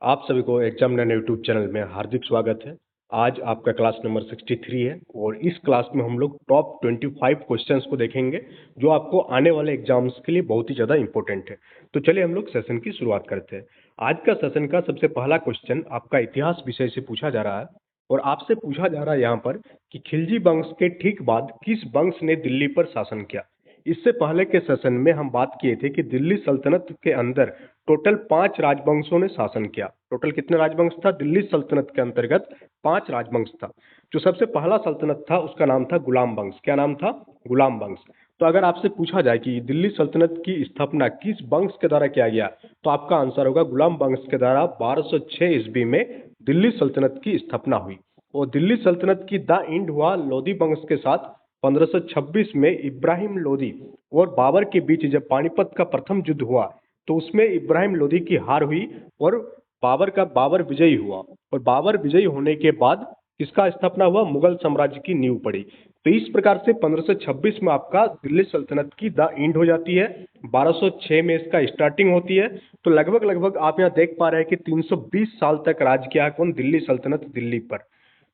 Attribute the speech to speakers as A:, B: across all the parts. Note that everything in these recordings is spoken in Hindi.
A: आप सभी को एग्जामिनर यूट्यूब चैनल में हार्दिक स्वागत है। आज आपका क्लास नंबर 63 है और इस क्लास में हम लोग टॉप 25 क्वेश्चंस को देखेंगे जो आपको आने वाले एग्जाम्स के लिए बहुत ही ज़्यादा इंपॉर्टेंट है। तो चलिए हम लोग सेशन की शुरुआत करते हैं। आज का सेशन का सबसे पहला क्वेश्चन आपका इतिहास विषय से पूछा जा रहा है और आपसे पूछा जा रहा है यहाँ पर कि खिलजी वंश के ठीक बाद किस वंश ने दिल्ली पर शासन किया। इससे पहले के सेशन में हम बात किए थे कि दिल्ली सल्तनत के अंदर टोटल 5 राजवंशों ने शासन किया। टोटल कितने राजवंश था दिल्ली सल्तनत के अंतर्गत? 5 राजवंश था। जो सबसे पहला सल्तनत था उसका नाम था गुलाम वंश। क्या नाम था? गुलाम वंश। तो अगर आपसे पूछा जाए कि दिल्ली सल्तनत की स्थापना किस वंश के द्वारा किया गया तो आपका आंसर होगा गुलाम वंश के द्वारा 1206 ईस्वी में दिल्ली सल्तनत की स्थापना हुई। और दिल्ली सल्तनत की द एंड हुआ लोधी वंश के साथ 1526 में इब्राहिम लोधी और बाबर के बीच जब पानीपत का प्रथम युद्ध हुआ तो उसमें इब्राहिम लोधी की हार हुई और बाबर विजयी हुआ। और बाबर विजयी होने के बाद किसका स्थापना हुआ? मुगल साम्राज्य की नींव पड़ी। तो इस प्रकार से 1526 में आपका दिल्ली सल्तनत की द एंड हो जाती है, 1206 में इसका स्टार्टिंग होती है। तो लगभग लगभग आप यहाँ देख पा रहे हैं कि 320 साल तक राज किया है कौन? दिल्ली सल्तनत दिल्ली पर।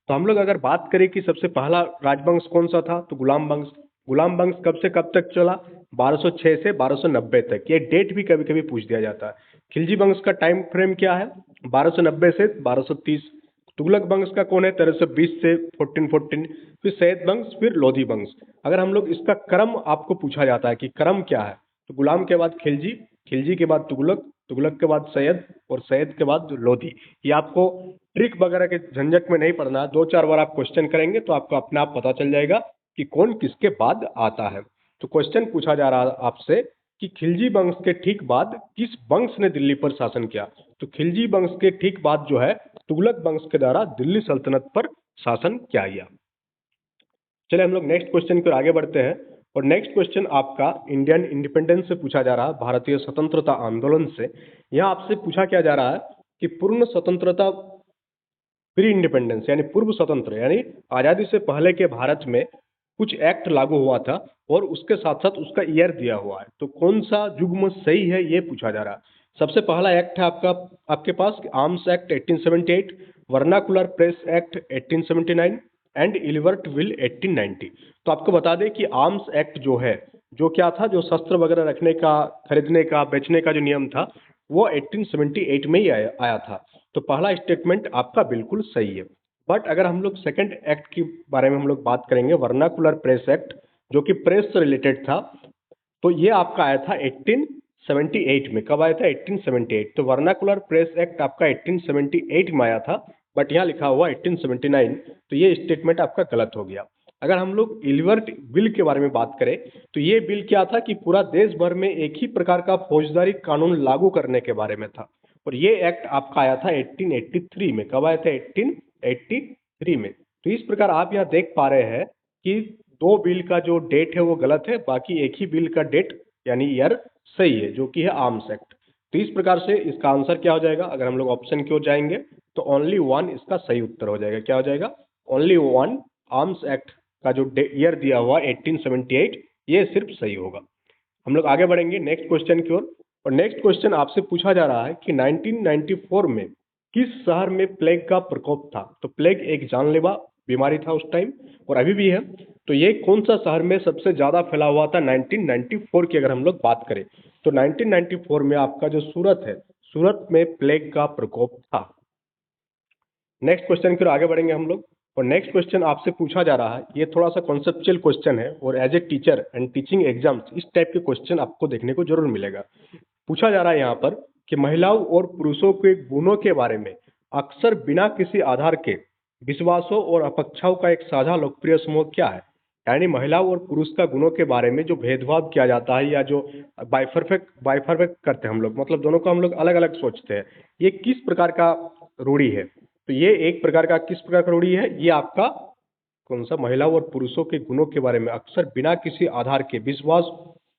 A: तो हम लोग अगर बात करें कि सबसे पहला राजवंश कौन सा था तो गुलाम वंश। गुलाम वंश कब से कब तक चला? 1206 से 1290 तक। ये डेट भी कभी कभी पूछ दिया जाता है। खिलजी वंश का टाइम फ्रेम क्या है? 1290 से 1230। तुगलक वंश का कौन है? 1320 से 1414। फिर सैयद वंश, फिर लोधी वंश। अगर हम लोग इसका क्रम आपको पूछा जाता है कि क्रम क्या है तो गुलाम के बाद खिलजी, खिलजी के बाद तुगलक, तुगलक के बाद सैयद और सैयद के बाद लोधी। ये आपको ट्रिक वगैरह के झंझट में नहीं पड़ना है। 2-4 बार आप क्वेश्चन करेंगे तो आपको अपने आप पता चल जाएगा कि कौन किसके बाद आता है। तो क्वेश्चन पूछा जा रहा है आपसे कि खिलजी वंश के ठीक बाद किस वंश ने दिल्ली पर शासन किया। तो खिलजी वंश के ठीक बाद जो है तुगलक वंश के द्वारा दिल्ली सल्तनत पर शासन किया गया। चलिए हम लोग नेक्स्ट क्वेश्चन की ओर आगे बढ़ते हैं। और नेक्स्ट क्वेश्चन आपका इंडियन इंडिपेंडेंस से पूछा जा रहा है, भारतीय स्वतंत्रता आंदोलन से। यहाँ आपसे पूछा क्या जा रहा है कि पूर्ण स्वतंत्रता प्री इंडिपेंडेंस यानी पूर्व स्वतंत्र यानी आज़ादी से पहले के भारत में कुछ एक्ट लागू हुआ था और उसके साथ साथ उसका ईयर दिया हुआ है। तो कौन सा युग्म सही है ये पूछा जा रहा है। सबसे पहला एक्ट है आपका आपके पास Arms Act 1878, vernacular press act 1879 and Ilbert bill 1890। तो आपको बता दें कि आर्म्स एक्ट जो है जो क्या था, जो शस्त्र वगैरह रखने का, खरीदने का, बेचने का जो नियम था वो 1878 में ही आया था। तो पहला स्टेटमेंट आपका बिल्कुल सही है। बट अगर हम लोग सेकंड एक्ट के बारे में हम लोग बात करेंगे, वर्नाकुलर प्रेस एक्ट, जो कि प्रेस से रिलेटेड था, तो ये आपका आया था 1878 में। कब आया था? 1878। तो वर्नाकुलर प्रेस एक्ट आपका 1878 में आया था, बट यहाँ लिखा हुआ 1879। तो ये स्टेटमेंट आपका गलत हो गया। अगर हम लोग इलिवर्ट बिल के बारे में बात करें तो ये बिल क्या था कि पूरा देश भर में एक ही प्रकार का फौजदारी कानून लागू करने के बारे में था। और ये एक्ट आपका आया था 1883 में। कब आया था? 1883 में। तो इस प्रकार आप यहाँ देख पा रहे हैं कि दो बिल का जो डेट है वो गलत है, बाकी एक ही बिल का डेट यानी ईयर सही है, जो कि है आर्म्स एक्ट। तो इस प्रकार से इसका आंसर क्या हो जाएगा? अगर हम लोग ऑप्शन की ओर जाएंगे तो ओनली वन इसका सही उत्तर हो जाएगा। क्या हो जाएगा? ओनली वन, आर्म्स एक्ट का जो ईयर दिया हुआ 1878, ये सिर्फ सही होगा। हम लोग आगे बढ़ेंगे नेक्स्ट क्वेश्चन की ओर। और नेक्स्ट क्वेश्चन आपसे पूछा जा रहा है कि 1994 में किस शहर में प्लेग का प्रकोप था। तो प्लेग एक जानलेवा बीमारी था उस टाइम और अभी भी है। तो ये कौन सा शहर में सबसे ज्यादा फैला हुआ था 1994 की अगर हम लोग बात करें तो 1994 में आपका जो सूरत है, सूरत में प्लेग का प्रकोप था। नेक्स्ट क्वेश्चन की ओर आगे बढ़ेंगे हम लोग। और नेक्स्ट क्वेश्चन आपसे पूछा जा रहा है, ये थोड़ा सा कॉन्सेप्चुअल क्वेश्चन है और as a teacher and teaching exams इस टाइप के क्वेश्चन आपको देखने को जरूर मिलेगा। पूछा जा रहा है यहाँ पर कि महिलाओं और पुरुषों के गुणों के बारे में अक्सर बिना किसी आधार के विश्वासों और अपेक्षाओं का एक साझा लोकप्रिय समूह क्या है। यानी महिलाओं और पुरुष का गुणों के बारे में जो भेदभाव किया जाता है या जो बाइफरफेक्ट करते हैं हम लोग, मतलब दोनों को हम लोग अलग अलग सोचते हैं, ये किस प्रकार का रूढ़ी है। तो ये एक प्रकार का किस प्रकार का रूढ़ी है? ये आपका कौन सा? महिलाओं और पुरुषों के गुणों के बारे में अक्सर बिना किसी आधार के विश्वास,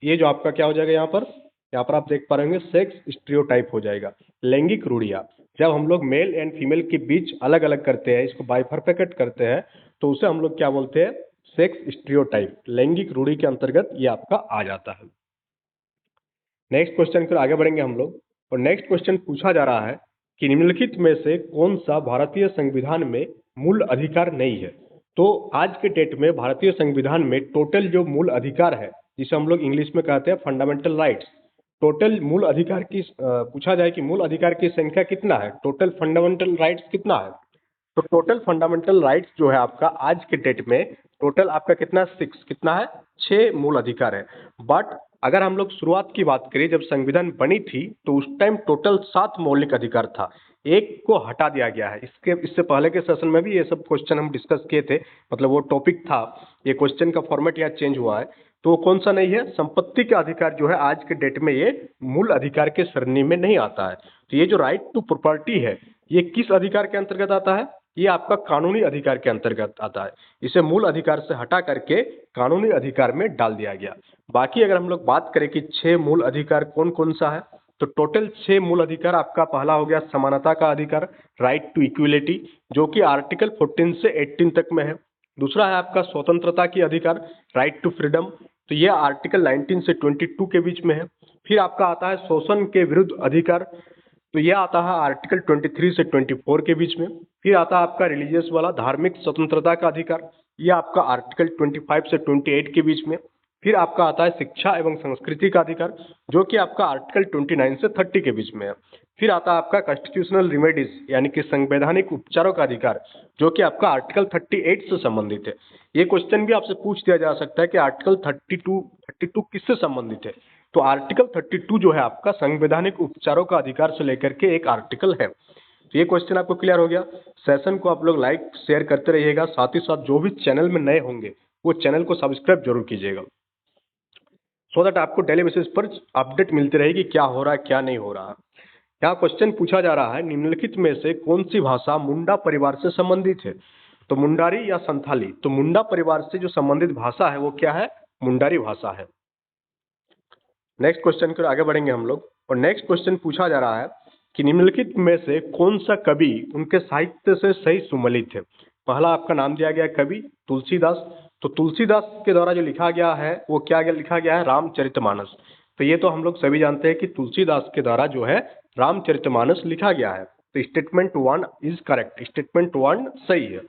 A: ये जो आपका क्या हो जाएगा यहाँ पर आप देख पा रहे होंगे सेक्स स्टीरियोटाइप हो जाएगा, लैंगिक रूढ़ियाँ। जब हम लोग मेल एंड फीमेल के बीच अलग अलग करते हैं, इसको बाइफरफेकेट करते हैं, तो उसे हम लोग क्या बोलते हैं? सेक्स स्टीरियोटाइप, लैंगिक रूढ़ी के अंतर्गत ये आपका आ जाता है। नेक्स्ट क्वेश्चन फिर आगे बढ़ेंगे हम लोग। और नेक्स्ट क्वेश्चन पूछा जा रहा है कि निम्नलिखित में से कौन सा भारतीय संविधान में मूल अधिकार नहीं है। तो आज के डेट में भारतीय संविधान में टोटल जो मूल अधिकार है, जिसे हम लोग इंग्लिश में कहते हैं फंडामेंटल राइट्स, टोटल मूल अधिकार की पूछा जाए कि मूल अधिकार की संख्या कितना है, टोटल फंडामेंटल राइट्स कितना है, तो टोटल फंडामेंटल राइट्स जो है आपका आज के डेट में टोटल आपका कितना, 6, कितना है, 6 मूल अधिकार है। बट अगर हम लोग शुरुआत की बात करें, जब संविधान बनी थी तो उस टाइम टोटल 7 मौलिक अधिकार था, एक को हटा दिया गया है। इससे पहले के सेशन में भी ये सब क्वेश्चन हम डिस्कस किए थे, मतलब वो टॉपिक था, ये क्वेश्चन का फॉर्मेट यहाँ चेंज हुआ है। तो कौन सा नहीं है, संपत्ति का अधिकार जो है आज के डेट में ये मूल अधिकार के श्रेणी में नहीं आता है। तो ये जो राइट टू प्रॉपर्टी है, ये किस अधिकार के अंतर्गत आता है, ये आपका कानूनी अधिकार के अंतर्गत आता है। इसे मूल अधिकार से हटा करके कानूनी अधिकार में डाल दिया गया। बाकी अगर हम लोग बात करें कि 6 मूल अधिकार कौन कौन सा है, तो टोटल 6 मूल अधिकार आपका पहला हो गया समानता का अधिकार, राइट टू इक्विलिटी, जो कि आर्टिकल 14 से 18 तक में है। दूसरा है आपका स्वतंत्रता की अधिकार, राइट टू फ्रीडम, तो ये आर्टिकल 19 से 22 के बीच में है। फिर आपका आता है शोषण के विरुद्ध अधिकार, तो यह आता है आर्टिकल 23 से 24 के बीच में। फिर आता है आपका रिलीजियस वाला धार्मिक स्वतंत्रता का अधिकार, यह आपका आर्टिकल 25 से 28 के बीच में। फिर आपका आता है शिक्षा एवं संस्कृति का अधिकार, जो कि आपका आर्टिकल 29 से 30 के बीच में है। फिर आता है आपका कॉन्स्टिट्यूशनल रिमेडीज, यानी कि संवैधानिक उपचारों का अधिकार, जो कि आपका आर्टिकल 38 से संबंधित है। ये क्वेश्चन भी आपसे पूछ दिया जा सकता है कि आर्टिकल 32 किससे संबंधित है। तो आर्टिकल 32 जो है आपका संवैधानिक उपचारों का अधिकार से लेकर के एक आर्टिकल है। तो ये क्वेश्चन आपको क्लियर हो गया। सेशन को आप लोग लाइक शेयर करते रहिएगा, साथ ही साथ जो भी चैनल में नए होंगे वो चैनल को सब्सक्राइब जरूर कीजिएगा, सो दैट आपको डेली बेसिस पर अपडेट मिलती रहेगी क्या हो रहा है क्या नहीं हो रहा है। यहाँ क्वेश्चन पूछा जा रहा है, निम्नलिखित में से कौन सी भाषा मुंडा परिवार से संबंधित है, तो मुंडारी या संथाली। तो मुंडा परिवार से जो संबंधित भाषा है वो क्या है, मुंडारी भाषा है। नेक्स्ट क्वेश्चन की ओर आगे बढ़ेंगे हम लोग, और नेक्स्ट क्वेश्चन पूछा जा रहा है कि निम्नलिखित में से कौन सा कवि उनके साहित्य से सही सुमेलित है। पहला आपका नाम दिया गया है कवि तुलसीदास, तो तुलसीदास के द्वारा जो लिखा गया है वो क्या लिखा गया है, रामचरितमानस। तो ये तो हम लोग सभी जानते हैं कि तुलसीदास के द्वारा जो है रामचरितमानस लिखा गया है। तो स्टेटमेंट 1 इज करेक्ट, स्टेटमेंट 1 सही है।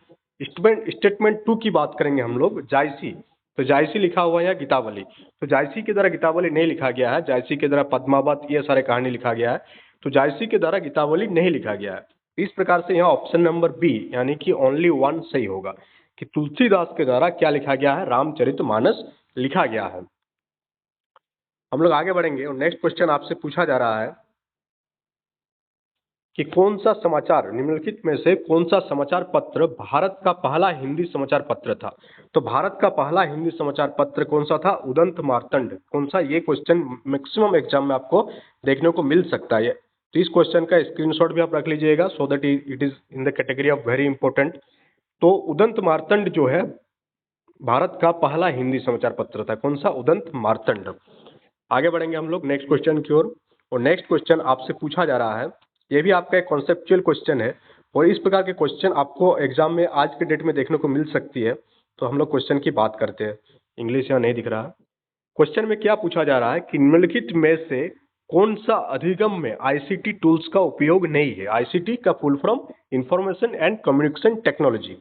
A: स्टेटमेंट 2 की बात करेंगे हम लोग, जायसी, तो जायसी लिखा हुआ है या गीतावली, तो जायसी के द्वारा गीतावली नहीं लिखा गया है, जायसी के द्वारा पद्मावत ये सारे कहानी लिखा गया है, तो जायसी के द्वारा गीतावली नहीं लिखा गया है। इस प्रकार से यहाँ ऑप्शन नंबर बी यानी कि ओनली 1 सही होगा कि तुलसीदास के द्वारा क्या लिखा गया है, रामचरितमानस लिखा गया है। हम लोग आगे बढ़ेंगे और नेक्स्ट क्वेश्चन आपसे पूछा जा रहा है कि कौन सा समाचार, निम्नलिखित में से कौन सा समाचार पत्र भारत का पहला हिंदी समाचार पत्र था। तो भारत का पहला हिंदी समाचार पत्र कौन सा था, उदंत मार्तंड। कौन सा, ये क्वेश्चन मैक्सिमम एग्जाम में आपको देखने को मिल सकता है। तो इस क्वेश्चन का स्क्रीनशॉट भी आप रख लीजिएगा, so that it is in the category of very important. तो उदंत मार्तंड जो है भारत का पहला हिंदी समाचार पत्र था, कौन सा, उदंत मार्तंड। आगे बढ़ेंगे हम लोग नेक्स्ट क्वेश्चन की ओर, और नेक्स्ट क्वेश्चन आपसे पूछा जा रहा है, ये भी आपका एक कॉन्सेप्चुअल क्वेश्चन है, और इस प्रकार के क्वेश्चन आपको एग्जाम में आज के डेट में देखने को मिल सकती है। तो हम लोग क्वेश्चन की बात करते हैं। इंग्लिश यहाँ नहीं दिख रहा। क्वेश्चन में क्या पूछा जा रहा है कि निम्नलिखित में से कौन सा अधिगम में आईसीटी टूल्स का उपयोग नहीं है। आईसीटी का full form information and communication technology.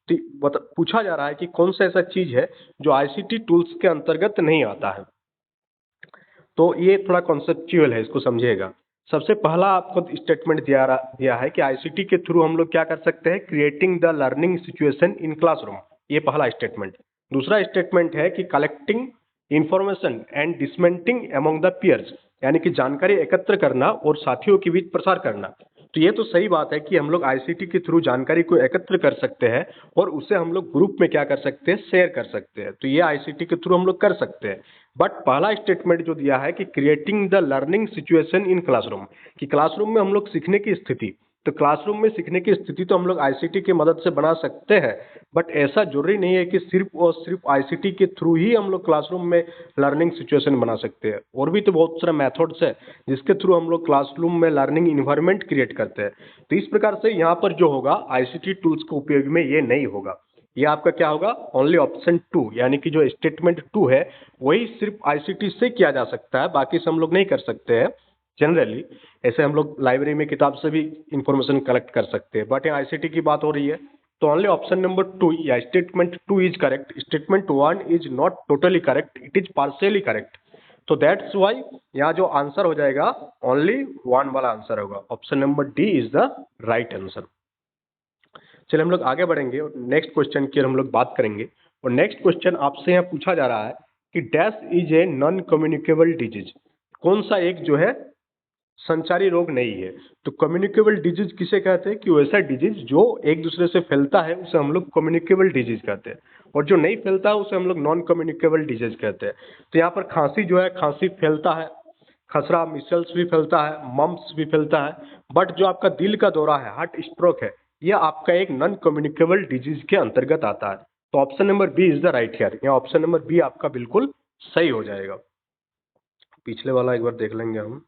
A: पूछा जा रहा है कि कौन सा ऐसा चीज है जो आईसीटी टूल्स के अंतर्गत नहीं आता है। तो ये थोड़ा कॉन्सेप्चुअल है, इसको समझिएगा। सबसे पहला आपको स्टेटमेंट दिया है कि आईसीटी के थ्रू हम लोग क्या कर सकते हैं, creating the learning situation in classroom, ये पहला स्टेटमेंट। दूसरा स्टेटमेंट है कि collecting information and disseminating among the peers, यानी कि जानकारी एकत्र करना और साथियों के बीच प्रसार करना। तो ये तो सही बात है कि हम लोग आईसीटी के थ्रू जानकारी को एकत्र कर सकते हैं और उसे हम लोग ग्रुप में क्या कर सकते हैं, शेयर कर सकते हैं। तो ये आईसीटी के थ्रू हम लोग कर सकते हैं। बट पहला स्टेटमेंट जो दिया है कि creating the learning situation in classroom, कि क्लासरूम में हम लोग सीखने की स्थिति, तो क्लासरूम में सीखने की स्थिति तो हम लोग आईसीटी की मदद से बना सकते हैं। बट ऐसा जरूरी नहीं है कि सिर्फ और सिर्फ आईसीटी के थ्रू ही हम लोग क्लासरूम में लर्निंग सिचुएशन बना सकते हैं। और भी तो बहुत सारे मेथड्स है जिसके थ्रू हम लोग क्लासरूम में लर्निंग इन्वायरमेंट क्रिएट करते हैं। तो इस प्रकार से यहाँ पर जो होगा आईसीटी टूल्स के उपयोग में ये नहीं होगा। ये आपका क्या होगा, ओनली ऑप्शन 2, यानी कि जो स्टेटमेंट 2 है वही सिर्फ आईसीटी से किया जा सकता है, बाकी से हम लोग नहीं कर सकते हैं। जनरली। ऐसे हम लोग लाइब्रेरी में किताब से भी इंफॉर्मेशन कलेक्ट कर सकते हैं, बट यहाँ आईसीटी की बात हो रही है तो ओनली ऑप्शन नंबर 2 या statement 2 is correct. Statement 1 is not totally correct, it is partially correct. तो दैट्स वाई यहाँ जो आंसर हो जाएगा ओनली 1 वाला आंसर होगा, option number D is the right answer. चलिए हम लोग आगे बढ़ेंगे और नेक्स्ट क्वेश्चन की हम लोग बात करेंगे। और नेक्स्ट क्वेश्चन आपसे यहाँ पूछा जा रहा है कि dash is a non communicable disease. कौन सा एक जो है संचारी रोग नहीं है। तो कम्युनिकेबल डिजीज किसे कहते हैं कि वैसा डिजीज जो एक दूसरे से फैलता है उसे हम लोग कम्युनिकेबल डिजीज कहते हैं, और जो नहीं फैलता है उसे हम लोग नॉन कम्युनिकेबल डिजीज कहते हैं। तो यहाँ पर खांसी जो है, खांसी फैलता है, खसरा मिसल्स भी फैलता है, मम्प्स भी फैलता है, बट जो आपका दिल का दौरा है, हार्ट स्ट्रोक है, ये आपका एक नॉन कम्युनिकेबल डिजीज के अंतर्गत आता है। तो option number B is the right here. यहाँ ऑप्शन नंबर बी आपका बिल्कुल सही हो जाएगा। पिछले वाला एक बार देख लेंगे हम।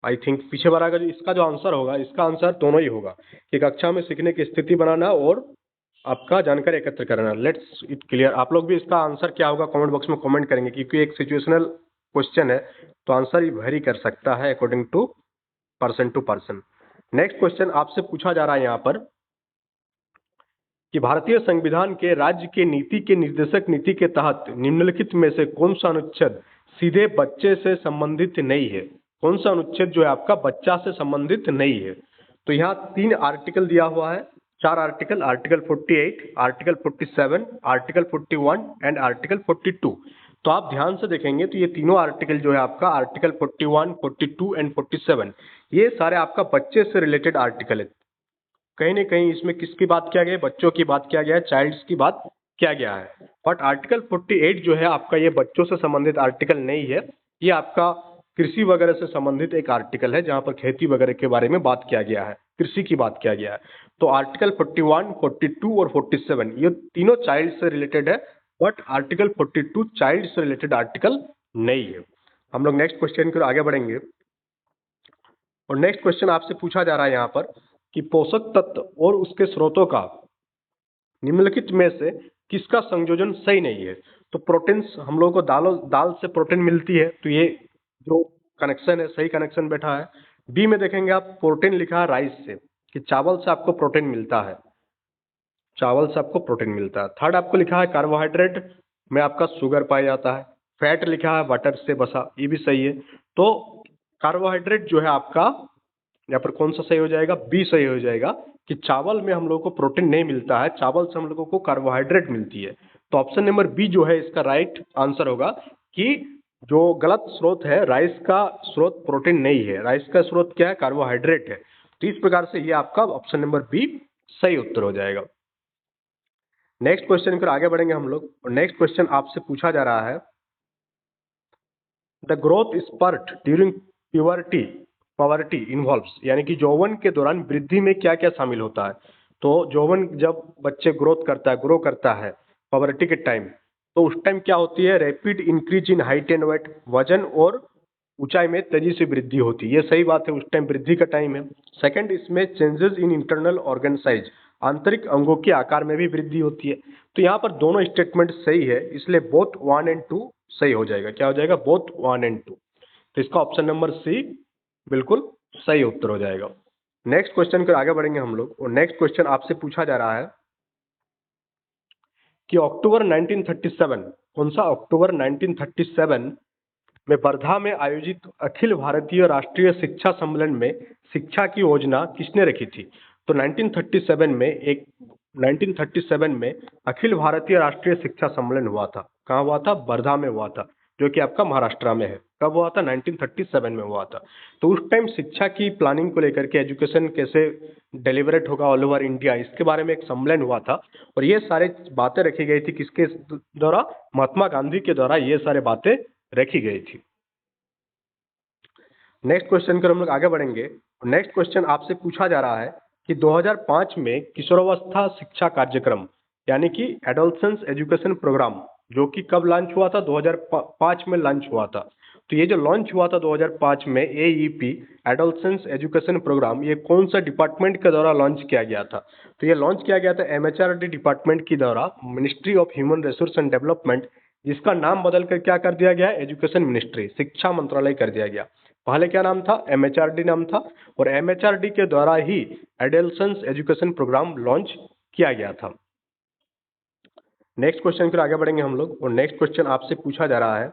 A: आई थिंक पीछे वाला का जो इसका जो आंसर होगा, इसका आंसर दोनों ही होगा कि कक्षा में सीखने की स्थिति बनाना और आपका जानकारी एकत्र करना। Let's it clear. आप लोग भी इसका आंसर क्या होगा कमेंट बॉक्स में कमेंट करेंगे, क्योंकि एक सिचुएशनल क्वेश्चन है तो आंसर ही वेरी कर सकता है according to person. Next question आपसे पूछा जा रहा है यहाँ पर कि भारतीय संविधान के राज्य के नीति के निर्देशक नीति के तहत निम्नलिखित में से कौन सा अनुच्छेद सीधे बच्चे से संबंधित नहीं है। कौन सा अनुच्छेद जो है आपका बच्चा से संबंधित नहीं है। तो यहाँ 3 आर्टिकल दिया हुआ है, 4 article, article 48, article 47, article 41 and article 42। तो आप ध्यान से देखेंगे तो ये तीनों आर्टिकल जो है आपका आर्टिकल 41, 42 एंड 47, ये सारे आपका बच्चे से रिलेटेड आर्टिकल है। कहीं न कहीं इसमें किसकी बात किया गया है, बच्चों की बात किया गया है, चाइल्ड्स की बात किया गया है। बट आर्टिकल 48 जो है आपका ये बच्चों से संबंधित आर्टिकल नहीं है, ये आपका कृषि वगैरह से संबंधित एक आर्टिकल है जहाँ पर खेती वगैरह के बारे में बात किया गया है, कृषि की बात किया गया है। तो आर्टिकल 41, 42 और 47 ये तीनों चाइल्ड से रिलेटेड है, बट आर्टिकल 42 चाइल्ड से रिलेटेड आर्टिकल नहीं है। हम लोग नेक्स्ट क्वेश्चन की ओर आगे बढ़ेंगे और नेक्स्ट क्वेश्चन आपसे पूछा जा रहा है यहाँ पर कि पोषक तत्व और उसके स्रोतों का निम्नलिखित में से किसका संयोजन सही नहीं है। तो प्रोटीन्स हम लोगों को दाल से प्रोटीन मिलती है, तो ये जो कनेक्शन है सही कनेक्शन बैठा है। बी में देखेंगे आप प्रोटीन लिखा है राइस से, कि चावल से आपको प्रोटीन मिलता है, चावल से आपको प्रोटीन मिलता है। थर्ड आपको लिखा है कार्बोहाइड्रेट में आपका शुगर पाया जाता है। फैट लिखा है बटर से बसा, ये भी सही है। तो कार्बोहाइड्रेट जो है आपका यहाँ पर कौन सा सही हो जाएगा, बी सही हो जाएगा कि चावल में हम लोगों को प्रोटीन नहीं मिलता है, चावल से हम लोगों को कार्बोहाइड्रेट मिलती है। तो ऑप्शन नंबर बी जो है इसका राइट आंसर होगा कि जो गलत स्रोत है, राइस का स्रोत प्रोटीन नहीं है, राइस का स्रोत क्या है, कार्बोहाइड्रेट है। तो इस प्रकार से ये आपका ऑप्शन नंबर बी सही उत्तर हो जाएगा। नेक्स्ट क्वेश्चन पर आगे बढ़ेंगे हम लोग और नेक्स्ट क्वेश्चन आपसे पूछा जा रहा है the growth spurt during puberty poverty involves, यानी कि यौवन के दौरान वृद्धि में क्या क्या शामिल होता है। तो यौवन जब बच्चे ग्रो करता है पॉवर्टी के टाइम, तो उस टाइम क्या होती है, rapid increase in height and weight, वजन और ऊंचाई में तेजी से वृद्धि होती है, ये सही बात है, उस टाइम वृद्धि का टाइम है। सेकंड, इसमें changes in internal organ size, आंतरिक अंगों के आकार में भी वृद्धि होती है। तो यहाँ पर दोनों स्टेटमेंट सही है, इसलिए बोथ 1 एंड 2 सही हो जाएगा। क्या हो जाएगा, बोथ 1 एंड 2। तो इसका ऑप्शन नंबर सी बिल्कुल सही उत्तर हो जाएगा। नेक्स्ट क्वेश्चन पर आगे बढ़ेंगे हम लोग और नेक्स्ट क्वेश्चन आपसे पूछा जा रहा है कि अक्टूबर 1937, कौन सा, अक्टूबर 1937 में वर्धा में आयोजित अखिल भारतीय राष्ट्रीय शिक्षा सम्मेलन में शिक्षा की योजना किसने रखी थी। तो 1937 में अखिल भारतीय राष्ट्रीय शिक्षा सम्मेलन हुआ था। कहाँ हुआ था, वर्धा में हुआ था, जो कि आपका महाराष्ट्र में है। कब हुआ था, 1937 में हुआ था। तो उस टाइम शिक्षा की प्लानिंग को लेकर के, एजुकेशन कैसे डिलीवरेट होगा ऑल ओवर इंडिया, इसके बारे में एक सम्मेलन हुआ था और ये सारे बातें रखी गई थी किसके द्वारा, महात्मा गांधी के द्वारा ये सारे बातें रखी गई थी। नेक्स्ट क्वेश्चन पर हम लोग आगे बढ़ेंगे। नेक्स्ट क्वेश्चन आपसे पूछा जा रहा है कि 2005 में किशोरावस्था शिक्षा कार्यक्रम यानी कि एडोलसेंस एजुकेशन प्रोग्राम, जो कि कब लॉन्च हुआ था, 2005 में लॉन्च हुआ था। तो ये जो लॉन्च हुआ था 2005 में AEP एडोलसेंस एजुकेशन प्रोग्राम, ये कौन सा डिपार्टमेंट के द्वारा लॉन्च किया गया था। तो ये लॉन्च किया गया था MHRD डिपार्टमेंट के द्वारा, ministry of human resource and development, जिसका नाम बदल कर क्या कर दिया गया है, एजुकेशन मिनिस्ट्री, शिक्षा मंत्रालय कर दिया गया। पहले क्या नाम था, एमएचआरडी नाम था, और एमएचआरडी के द्वारा ही एडोलसेंस एजुकेशन प्रोग्राम लॉन्च किया गया था। नेक्स्ट क्वेश्चन फिर आगे बढ़ेंगे हम लोग, और नेक्स्ट क्वेश्चन आपसे पूछा जा रहा है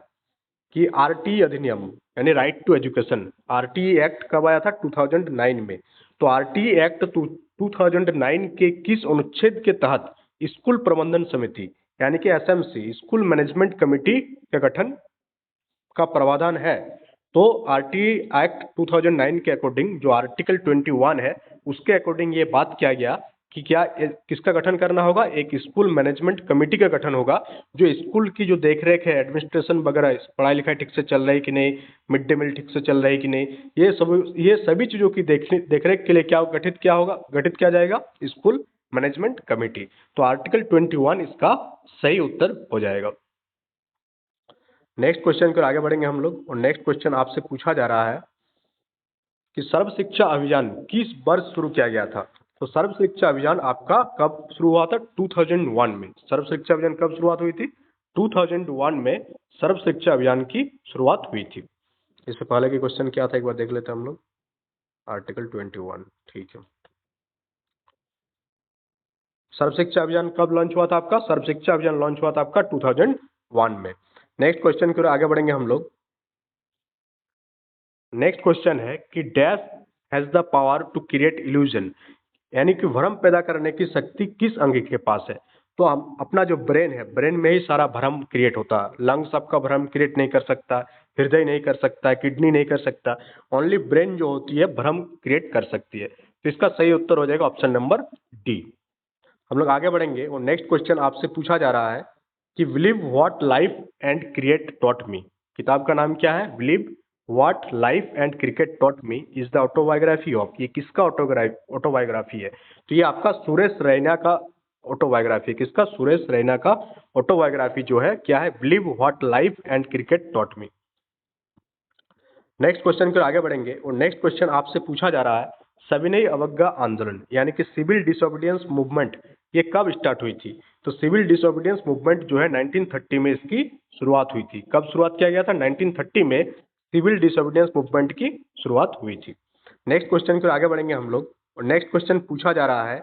A: कि आरटीई अधिनियम यानी right to education, RTE act कब आया था, 2009 में। तो आरटीई एक्ट 2009 के किस अनुच्छेद के तहत स्कूल प्रबंधन समिति यानी कि एसएमसी, स्कूल मैनेजमेंट कमेटी के गठन का प्रावधान है? तो आरटीई एक्ट 2009 के अकॉर्डिंग जो आर्टिकल 21 है उसके अकॉर्डिंग ये बात किया गया कि क्या किसका गठन करना होगा, एक स्कूल मैनेजमेंट कमेटी का गठन होगा जो स्कूल की जो देखरेख है, एडमिनिस्ट्रेशन वगैरह, पढ़ाई लिखाई ठीक से चल रही है कि नहीं, मिड डे मील ठीक से चल रही है कि नहीं, ये सभी चीज़ों की देखरेख के लिए क्या गठित किया जाएगा, स्कूल मैनेजमेंट कमेटी। तो आर्टिकल 21 इसका सही उत्तर हो जाएगा। नेक्स्ट क्वेश्चन पर आगे बढ़ेंगे हम लोग, और नेक्स्ट क्वेश्चन आपसे पूछा जा रहा है कि सर्व शिक्षा अभियान किस वर्ष शुरू किया गया था? तो सर्व शिक्षा अभियान आपका कब शुरू हुआ था, 2001 में। सर्व शिक्षा अभियान कब शुरुआत हुई थी, 2001 में सर्व शिक्षा अभियान की शुरुआत हुई थी। इससे पहले के क्वेश्चन क्या था एक बार देख लेते हैं हम लोग, आर्टिकल 21, ठीक है। सर्व शिक्षा अभियान कब लॉन्च हुआ था आपका, सर्व शिक्षा अभियान लॉन्च हुआ था आपका 2001 में। नेक्स्ट क्वेश्चन की ओर आगे बढ़ेंगे हम लोग। नेक्स्ट क्वेश्चन है कि dash has the power to create illusion, यानी कि भ्रम पैदा करने की शक्ति किस अंग के पास है? तो हम अपना जो ब्रेन है, ब्रेन में ही सारा भ्रम क्रिएट होता है। लंग्स आपका भ्रम क्रिएट नहीं कर सकता, हृदय नहीं कर सकता, किडनी नहीं कर सकता, ओनली ब्रेन जो होती है भ्रम क्रिएट कर सकती है। तो इसका सही उत्तर हो जाएगा ऑप्शन नंबर डी। हम लोग आगे बढ़ेंगे, और नेक्स्ट क्वेश्चन आपसे पूछा जा रहा है कि believe what life and cricket taught me. किताब का नाम क्या है, believe what life and cricket taught me is the autobiography of, ये किसका ऑटोबायोग्राफी है? तो ये आपका सुरेश रैना का ऑटोबायोग्राफी। किसका, सुरेश रैना का ऑटोबायोग्राफी जो है क्या है, believe what life and cricket taught me. Next question पर आगे बढ़ेंगे, और नेक्स्ट क्वेश्चन आपसे पूछा जा रहा है सविनय अवज्ञा आंदोलन यानी कि सिविल डिसोबीडियंस मूवमेंट ये कब स्टार्ट हुई थी? तो सिविल डिसोबीडियंस मूवमेंट जो है 1930 में इसकी शुरुआत हुई थी। कब शुरुआत किया गया था, 1930 में सिविल डिसोबीडियंस मूवमेंट की शुरुआत हुई थी। नेक्स्ट क्वेश्चन पर आगे बढ़ेंगे हम लोग, और नेक्स्ट क्वेश्चन पूछा जा रहा है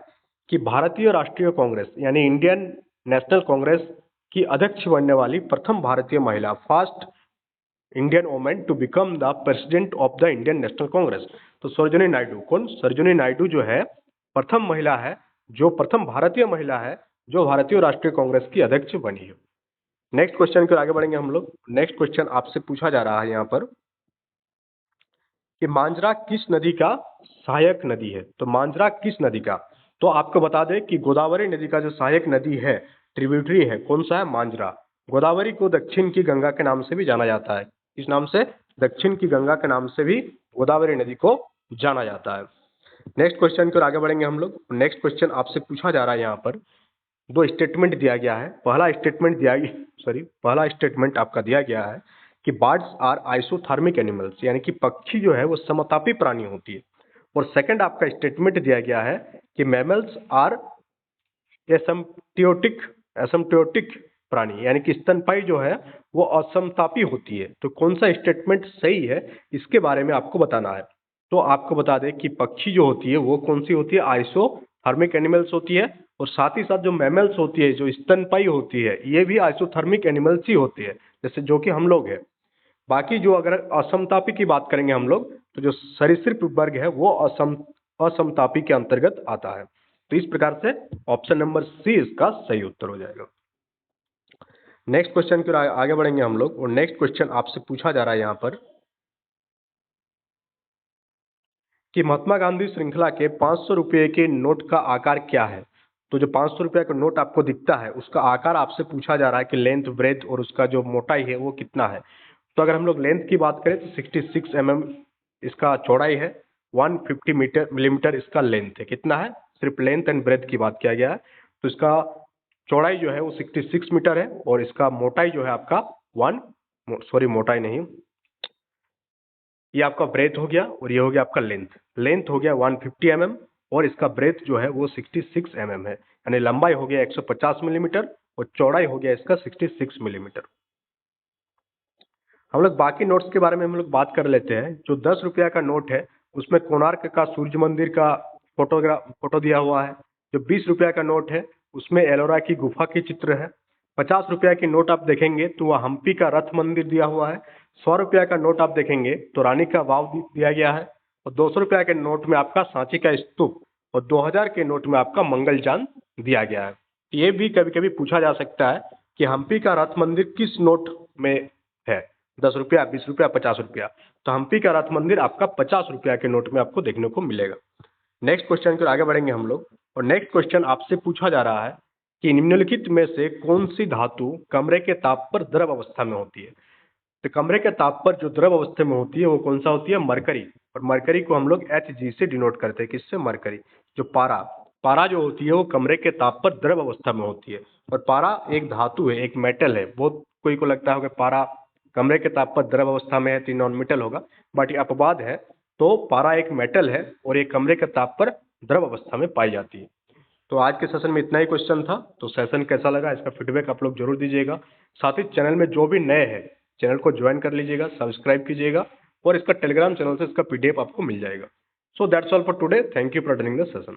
A: कि भारतीय राष्ट्रीय कांग्रेस यानी इंडियन नेशनल कांग्रेस की अध्यक्ष बनने वाली प्रथम भारतीय महिला, first Indian women to become the president of the Indian National Congress. तो सरोजिनी नायडू, कौन, सरोजिनी नायडू जो है प्रथम महिला है, जो प्रथम भारतीय महिला है जो भारतीय राष्ट्रीय कांग्रेस की अध्यक्ष बनी है। नेक्स्ट क्वेश्चन पर आगे बढ़ेंगे हम लोग। नेक्स्ट क्वेश्चन आपसे पूछा जा रहा है यहाँ पर कि मांजरा किस नदी का सहायक नदी है? तो मांजरा किस नदी का, तो आपको बता दें कि गोदावरी नदी का जो सहायक नदी है, ट्रिब्यूटरी है, कौन सा है, मांजरा। गोदावरी को दक्षिण की गंगा के नाम से भी जाना जाता है। किस नाम से, दक्षिण की गंगा के नाम से भी गोदावरी नदी को जाना जाता है। नेक्स्ट क्वेश्चन की ओर आगे बढ़ेंगे हम लोग। नेक्स्ट क्वेश्चन आपसे पूछा जा रहा है यहाँ पर, दो स्टेटमेंट दिया गया है। पहला स्टेटमेंट आपका दिया गया है कि बर्ड्स आर आइसोथर्मिक एनिमल्स, यानी कि पक्षी जो है वो समतापी प्राणी होती है। और सेकंड आपका स्टेटमेंट दिया गया है कि मैमल्स आर एसिम्प्टोटिक प्राणी, यानी कि स्तनपायी जो है वो असमतापी होती है। तो कौन सा स्टेटमेंट सही है इसके बारे में आपको बताना है। तो आपको बता दें कि पक्षी जो होती है वो कौन सी होती है, आइसोथर्मिक एनिमल्स होती है, और साथ ही साथ जो मैमल्स होती है, जो स्तनपायी होती है, ये भी आइसोथर्मिक एनिमल्स ही होती है, जैसे जो कि हम लोग हैं। बाकी जो अगर असमतापी की बात करेंगे हम लोग, तो जो सरीसृप वर्ग है वो असमतापी के अंतर्गत आता है। तो इस प्रकार से ऑप्शन नंबर सी इसका सही उत्तर हो जाएगा। नेक्स्ट क्वेश्चन की ओर आगे बढ़ेंगे हम लोग, और नेक्स्ट क्वेश्चन आपसे पूछा जा रहा है यहाँ पर कि महात्मा गांधी श्रृंखला के 500 रुपये के नोट का आकार क्या है? तो जो 500 रुपये का नोट आपको दिखता है उसका आकार आपसे पूछा जा रहा है कि लेंथ, ब्रेथ और उसका जो मोटाई है वो कितना है। तो अगर हम लोग लेंथ की बात करें तो 66 mm इसका चौड़ाई है, 150 मिलीमीटर इसका लेंथ है। कितना है, सिर्फ लेंथ एंड ब्रेथ की बात किया गया है। तो इसका चौड़ाई जो है वो 66 मीटर है, और इसका मोटाई जो है आपका मोटाई नहीं, ये आपका ब्रेथ हो गया और ये हो गया आपका लेंथ हो गया 150 mm, और इसका ब्रेथ जो है वो 66 mm है, यानी लंबाई हो गया 150 मिलीमीटर और चौड़ाई हो गया इसका 66 मिलीमीटर। हम लोग बाकी नोट्स के बारे में हम लोग बात कर लेते हैं। जो 10 रुपया का नोट है उसमें कोणार्क का सूर्य मंदिर का फोटो दिया हुआ है। जो 20 रुपया का नोट है उसमें एलोरा की गुफा की चित्र है। 50 रुपया की नोट आप देखेंगे तो वह हम्पी का रथ मंदिर दिया हुआ है। 100 रुपया का नोट आप देखेंगे तो रानी का वाव दिया गया है। और 200 रुपया के नोट में आपका सांची का स्तूप और 2000 के नोट में आपका मंगलयान दिया गया है। ये भी कभी कभी पूछा जा सकता है कि हम्पी का रथ मंदिर किस नोट में है, 10 रुपया, 20 रुपया, 50 रुपया। तो हम्पी का रथ मंदिर आपका 50 रुपया के नोट में आपको देखने को मिलेगा। नेक्स्ट क्वेश्चन की ओर आगे बढ़ेंगे हम लोग। और नेक्स्ट क्वेश्चन आपसे पूछा जा रहा है कि निम्नलिखित में से कौन सी धातु कमरे के ताप पर द्रव अवस्था में होती है। तो कमरे के ताप पर जो द्रव अवस्था में होती है वो कौन सा होती है, मरकरी। और मरकरी को हम लोग Hg से डिनोट करते हैं, किससे, मरकरी। जो पारा पारा जो होती है वो कमरे के ताप पर द्रव अवस्था में होती है। और पारा एक धातु है, एक मेटल है। बहुत कोई को लगता होगा पारा कमरे के ताप पर द्रव अवस्था में है तो नॉन मेटल होगा, बट ये अपवाद है। तो पारा एक मेटल है और ये कमरे के ताप पर द्रव अवस्था में पाई जाती है। तो आज के सेशन में इतना ही क्वेश्चन था। तो सेशन कैसा लगा इसका फीडबैक आप लोग जरूर दीजिएगा। साथ ही चैनल में जो भी नए हैं चैनल को ज्वाइन कर लीजिएगा, सब्सक्राइब कीजिएगा और इसका टेलीग्राम चैनल से इसका पीडीएफ आपको मिल जाएगा। So that's all for today. Thank you for attending the session.